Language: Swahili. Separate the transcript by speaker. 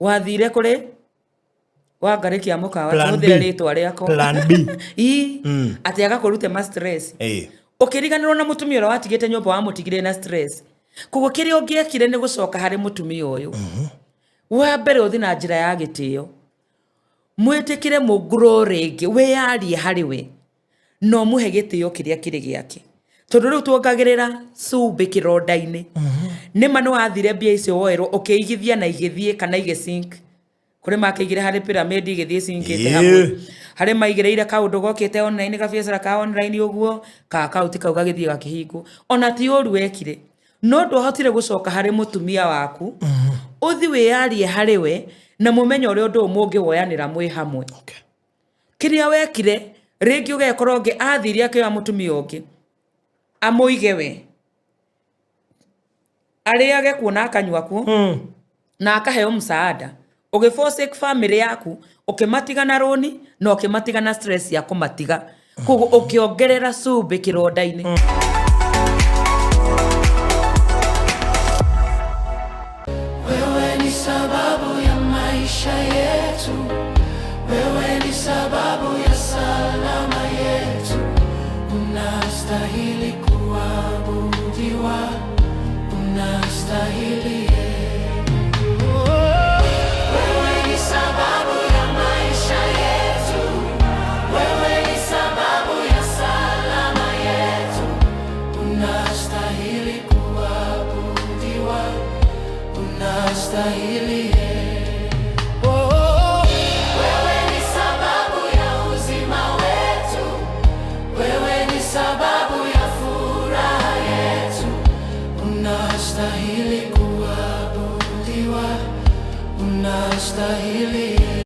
Speaker 1: wathire kuri Wangari mukawa tuthire ritwa riako
Speaker 2: plan B
Speaker 1: ati agakurute ma stress ukiriganirwo na mutumia ura watigite nyumba wa mutigire na stress kugo kiri ungiekire ni gucoka hari mutumia uyu wa mbere uthi na njira ya gitio mwitikire mugro ringi we arie hari we no muhe gitio kiria kiri giake tondu riu tuongagirira cumbi kironda-ini nima no athire mbia icio woerwo ukiigithia na igithie kana igisink kuri makiigire hari pyramid igithie sinkite hamwe hari maigireire kaundu gokite online ka biacara ka online uguo ka account kau gagithie gakihingo ona ti uru wekire no ndohotire gucoka hari mutumia waku uthi we arie hari we na mumenyo uri undu mungi woyanira mwi hamwe kiria wekire ringi ugekorwo ngi athiria kio mutumia ungi amuige we ariage kuona akanywa ku na akaheo msaada ugiforsake family yaku ukimatiga na roni na ukimatiga na stress ya kumatiga kugo ukiongerera cumbi kironda-ini
Speaker 3: wewe ni sababu ya maisha yetu, wewe ni sababu ya salama yetu, unastahili kuabudiwa, unastahili unastahili wewe ni sababu ya uzima wetu, wewe ni sababu ya furaha yetu, unastahili kuabudiwa, unastahili